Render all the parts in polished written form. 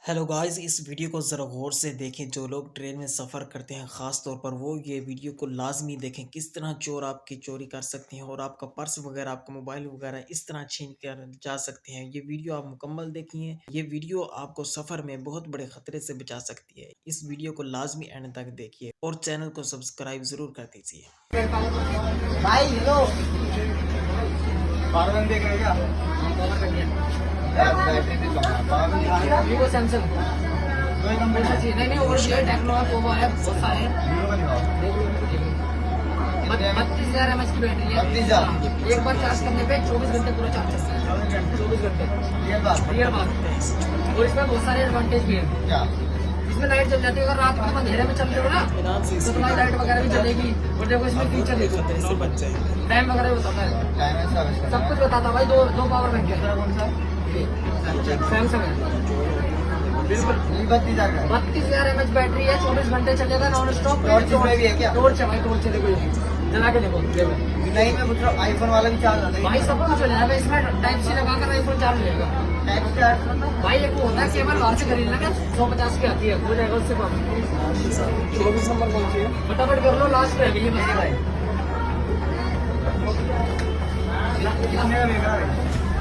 Hello guys, इस video को ज़रा गौर से देखें। जो लोग ट्रेन में सफ़र करते हैं ख़ास तौर पर वो ये वीडियो को लाजमी देखें। किस तरह चोर आपकी चोरी कर सकते हैं और आपका पर्स वगैरह, आपका मोबाइल वगैरह इस तरह छीन कर जा सकते हैं। ये वीडियो आप मुकम्मल देखिए। ये वीडियो आपको सफ़र में बहुत बड़े ख़तरे से बचा सकती है। इस वीडियो को लाजमी एंड तक देखिए और चैनल को सब्सक्राइब ज़रूर कर दीजिए। भाई हेलो पावर देख रहे क्या? वीवो सैमसंग कोई कंपनी नहीं नहीं और ये टेक्नो पोवो है बहुत सारे हैं। देख लो 32,000 mAh की बैटरी है। 32,000 एक बार चार्ज करने पे 24 घंटे पूरा चार्ज चलता है। 24 घंटे ये बात रियल बात है। और इसमें बहुत सारे एडवांटेज भी है। क्या? इसमें लाइट जल जाती है। अगर रात में अंधेरे में चलते हो ना तो तुम्हारी लाइट वगैरह भी जलेगी। और देखो इसमें फीचर देखो, टाइम वगैरह भी बताता है, टाइम है सब कुछ बताता है भाई। दो पावर बैंक है। कौन सा? सैमसंग है बिल्कुल। 32,000 का 32,000 mAh बैटरी है। 24 घंटे चलेगा नॉन स्टॉप। टॉर्च में भी है क्या? टॉर्च है भाई, टॉर्च है। देखो ये जला के देखो। नहीं मैं पूछ रहा हूँ आईफोन वाला भी चार्ज आता है भाई सब कुछ हो जाएगा इसमें। टाइप सी लगाकर आईफोन चार्ज हो जाएगा। टाइप से चार्ज मतलब भाई एक वो होता है केबल बाहर से खरीदना का 150 की आती है, हो जाएगा उससे कम। 24 नंबर कौन सी है? फटाफट कर लो, लास्ट रह गई बस भाई। कितने का देख रहा है?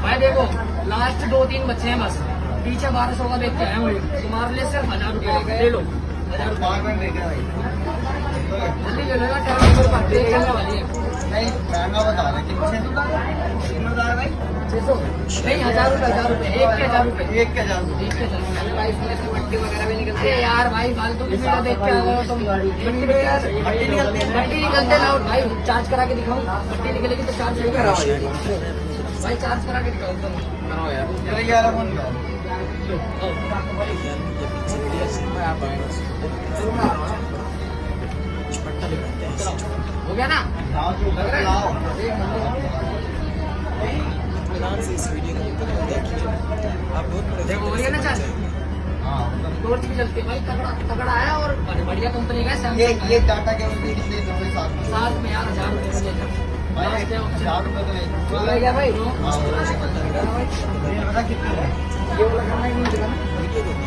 भाई देखो लास्ट 2-3 बच्चे हैं बस। पीछे 1200 का देख के आया हूँ। तुम्हारे लिए सिर्फ 1000 रुपये ले लो। 1000 रुपये पावर बैंक देख रहा है जल्दी ले लेना। टाइम चलने वाली है। नहीं महंगा बता रहे कितने बता रहे भाई? 600 नहीं 1000 रुपये। 1000 रुपये एक के 1000 रुपये। एक के 1000 एक के 1000 भाई। इसमें से मट्टी वगैरह भी निकलती है यार भाई। फालतू की वीडियो देख के आ गए हो तुम। मट्टी निकलते ना भाई। चार्ज करा के दिखाऊं? मट्टी निकलेगी तो चार्ज नहीं कराओ भाई। चार्ज करा के दिखाओ तुम। कराओ यार। चलो 11 फोन का हो गया ना? लाओ जो लाओ ध्यान से इस वीडियो को देखिए। आप बहुत बड़े देखो हो गया ना चार्ज? हाँ टॉर्च भी चलती है भाई। तगड़ा है और बढ़िया कंपनी का है ये सैमसंग। डाटा केबल भी कितने दोगे साथ में? साथ में यार 1000 रुपये का लेकर भाई 1000 रुपये तो नहीं हो गया भाई। ये बता कितने है? ये वाला करना ही नहीं दिखा ना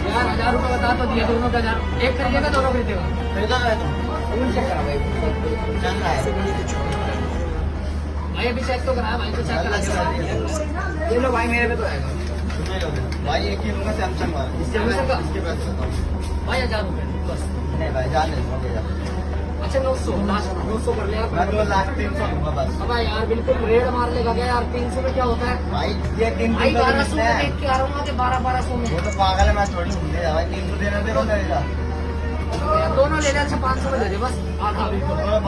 यार। 1000 रुपये बता तो दिए दोनों का 1000। एक खरीदेगा दोनों खरीदेगा। खरीदा है तो कौन चेक करा भाई? चल रहा है भाई अभी चेक तो करा भाई। तो चेक करा ये लो भाई। मेरे पे तो आएगा भाई एक ही लूंगा सैमसंग वाला सैमसंग का? इसके पास बताओ भाई 1000 रुपये बस। नहीं भाई जान नहीं अच्छा 900 लास्ट 900 कर ले आप। मैं तो लास्ट 300 लूंगा बस अब यार बिल्कुल रेड मार लेगा क्या यार? 300 में क्या होता है भाई? ये 300 भाई? का 1200 मिलता में है देख के आ रहा हूँ कि 1200 में। वो तो पागल है। मैं थोड़ी घूमने जा भाई 300 देना दे कौन देगा? दोनों ले ले। अच्छा 500 में दे दे बस। आधा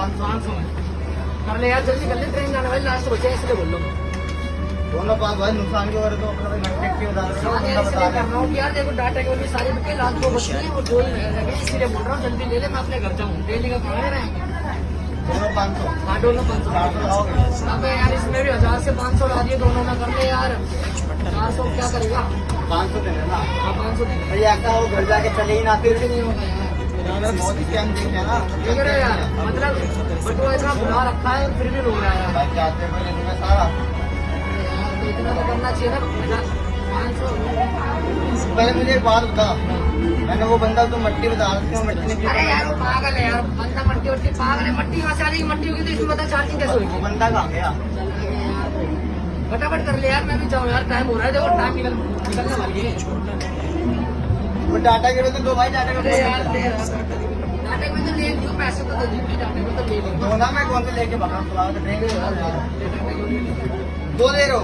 500 में कर ले यार। जल्दी कर ले, ट्रेन जाने वाली लास्ट बचे इसलिए बोल लो। दोनों पास भाई नुकसान के बारे तो अपना घंटे की बता रहा इसलिए कर रहा हूँ यार। देखो डाटा केवल सारी बिके लास्ट 2 बच्चे हैं और 2 ही रह गए। इसलिए बोल रहा हूँ जल्दी ले ले। मैं अपने घर जाऊँ। डेली का खाने रहेंगे। दोनों 500 हाँ दोनों 500 लाओगे? अब यार इसमें भी 1000 से 500 ला दिए दोनों में। कर ले यार 400 क्या करेगा? 500 देना ना हाँ 500 देंगे। भाई ऐसा हो घर जाके चले ही ना फिर फिर नहीं होगा यार। बहुत स्कैम देखे है ना ठीक है यार। मतलब बटुआ इतना बुला रखा है और फिर भी रो रहा है यार। भाई जाते हुए ले लूंगा सारा। यार तो इतना तो करना चाहिए ना। 500 पहले मुझे एक बात बता। मैंने वो बंदा तो मट्टी बता रहा था मट्टी ने अरे यार वो पागल है यार। बंदा मट्टी वट्टी पागल है। मट्टी वहाँ से आ जाएगी। मट्टी होगी तो इसमें बता चार्जिंग कैसे वो होगी? बंदा कहाँ गया? फटाफट कर ले यार। मैं भी जाऊँ यार। टाइम हो रहा है। देखो टाइम निकलने वाली है। वो डाटा के तो दो भाई डाटा अरे यार के डाटे में तो ले लियो। पैसे तो दे दी। डाटे में तो ले लियो। दो ना मैं कौन से लेके भागा बुलाओ तो ट्रेन दो दे रहे हो?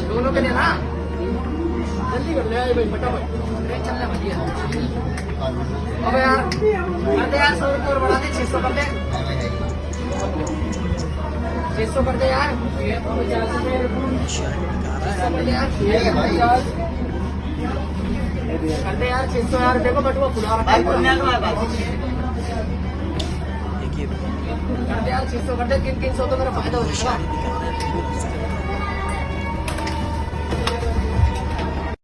दोनों के लिए ना। जल्दी कर ले यार भाई फटाफट। ट्रेन चलने वाली है। अबे यार कर दे यार। 100 रुपये और बढ़ा दे। 600 कर दे। 600 कर दे यार। 50 रुपये कर दे यार। ठीक है भाई कर दे यार 600 यार। देखो बटुआ खुला रखा भाई है। पुण्य तुम्हारे पास देखिए कर दे यार 600 कर दे। 300 तो मेरा फायदा हो जाएगा।